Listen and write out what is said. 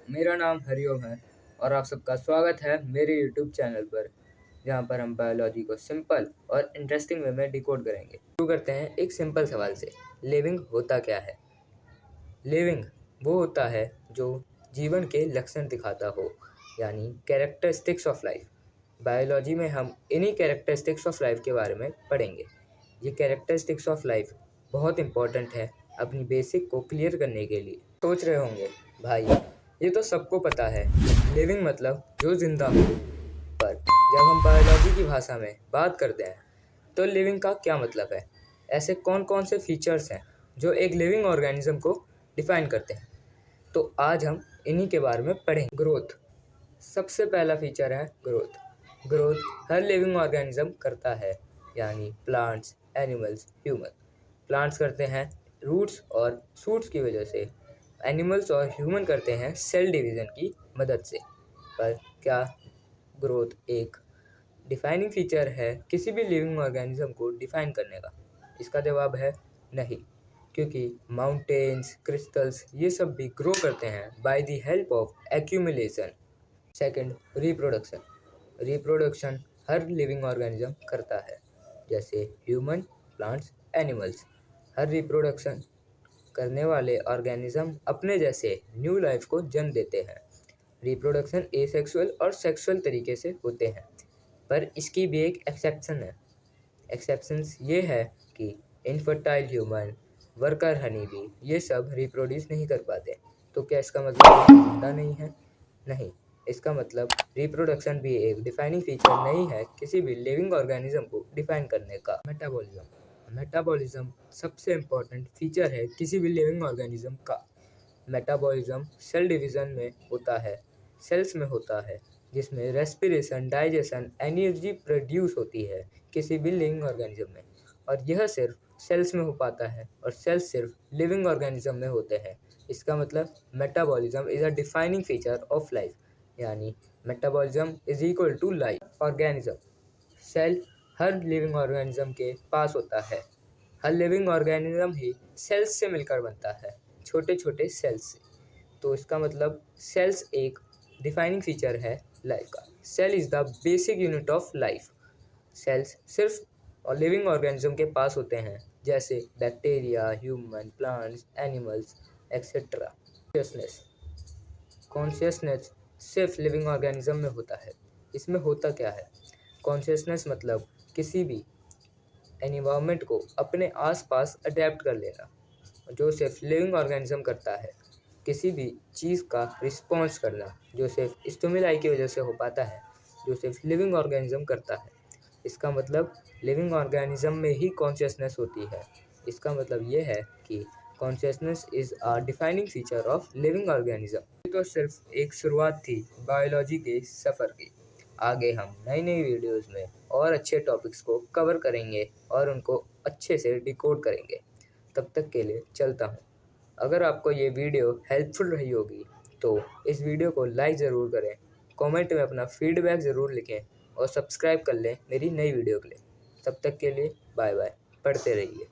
मेरा नाम हरिओम है और आप सबका स्वागत है मेरे यूट्यूब चैनल पर, जहाँ पर हम बायोलॉजी को सिंपल और इंटरेस्टिंग वे में डिकोड करेंगे। शुरू करते हैं एक सिंपल सवाल से। लिविंग होता क्या है? लिविंग वो होता है जो जीवन के लक्षण दिखाता हो, यानी कैरेक्टरिस्टिक्स ऑफ लाइफ। बायोलॉजी में हम इन्हीं कैरेक्टरिस्टिक्स ऑफ लाइफ के बारे में पढ़ेंगे। ये कैरेक्टरिस्टिक्स ऑफ लाइफ बहुत इंपॉर्टेंट है अपनी बेसिक को क्लियर करने के लिए। सोच रहे होंगे भाई ये तो सबको पता है, लिविंग मतलब जो जिंदा हो, पर जब हम बायोलॉजी की भाषा में बात करते हैं तो लिविंग का क्या मतलब है? ऐसे कौन कौन से फीचर्स हैं जो एक लिविंग ऑर्गेनिज्म को डिफाइन करते हैं? तो आज हम इन्हीं के बारे में पढ़ेंगे। ग्रोथ सबसे पहला फीचर है। ग्रोथ हर लिविंग ऑर्गेनिज्म करता है, यानी प्लांट्स, एनिमल्स, ह्यूमन। प्लांट्स करते हैं रूट्स और शूट्स की वजह से, एनिमल्स और ह्यूमन करते हैं सेल डिवीज़न की मदद से। पर क्या ग्रोथ एक डिफाइनिंग फीचर है किसी भी लिविंग ऑर्गेनिज्म को डिफाइन करने का? इसका जवाब है नहीं, क्योंकि माउंटेन्स, क्रिस्टल्स ये सब भी ग्रो करते हैं by the help of accumulation. Second, reproduction her living organism करता है, जैसे ह्यूमन, प्लांट्स, एनिमल्स। हर रिप्रोडक्शन करने वाले ऑर्गेनिज्म अपने जैसे न्यू लाइफ को जन्म देते हैं। रिप्रोडक्शन एसेक्सुअल और सेक्सुअल तरीके से होते हैं, पर इसकी भी एक एक्सेप्शन है। एक्सेप्शंस ये है कि infertile human, worker honey bee ये सब रिप्रोड्यूस नहीं कर पाते। तो क्या इसका मतलब जिंदा नहीं है? नहीं, इसका मतलब रिप्रोडक्शन भी एक डिफाइनिंग फीचर नहीं है किसी भी लिविंग ऑर्गेनिज्म को डिफाइन करने का। मेटाबॉलिज्म सबसे इम्पोर्टेंट फीचर है किसी भी लिविंग ऑर्गेनिज्म का। मेटाबॉलिज्म सेल डिवीज़न में होता है, सेल्स में होता है, जिसमें रेस्पिरेशन, डाइजेशन, एनर्जी प्रोड्यूस होती है किसी भी लिविंग ऑर्गेनिज्म में। और यह सिर्फ सेल्स में हो पाता है और सेल्स सिर्फ लिविंग ऑर्गेनिज्म में होते हैं। इसका मतलब metabolism is a defining feature of life, यानी metabolism is equal to life organism. Cell हर लिविंग ऑर्गेनिज्म के पास होता है। हर लिविंग ऑर्गेनिज्म ही सेल्स से मिलकर बनता है, छोटे छोटे सेल्स से। तो इसका मतलब सेल्स एक डिफाइनिंग फीचर है लाइफ का। Cell is the basic unit of life. Cells सिर्फ और लिविंग ऑर्गेनिज्म के पास होते हैं, जैसे bacteria, human, plants, animals etcetera. Consciousness सिर्फ लिविंग ऑर्गेनिज्म में होता है। इसमें होता क्या है? कॉन्शियसनेस मतलब किसी भी एनवायरनमेंट को अपने आसपास अडेप्ट कर लेना, जो सिर्फ लिविंग ऑर्गेनिज्म करता है। किसी भी चीज़ का रिस्पॉन्स करना, जो सिर्फ स्टिमुलाई की वजह से हो पाता है, जो सिर्फ लिविंग ऑर्गेनिज्म करता है। इसका मतलब लिविंग ऑर्गेनिज्म में ही कॉन्शियसनेस होती है। इसका मतलब ये है कि consciousness is a defining feature of living organism. ये तो सिर्फ एक शुरुआत थी बायोलॉजी के सफ़र की। आगे हम नई नई वीडियोज़ में और अच्छे टॉपिक्स को कवर करेंगे और उनको अच्छे से डिकोड करेंगे। तब तक के लिए चलता हूँ। अगर आपको ये वीडियो हेल्पफुल रही होगी तो इस वीडियो को लाइक ज़रूर करें, कमेंट में अपना फीडबैक ज़रूर लिखें और सब्सक्राइब कर लें मेरी नई वीडियो के लिए। तब तक के लिए बाय बाय, पढ़ते रहिए।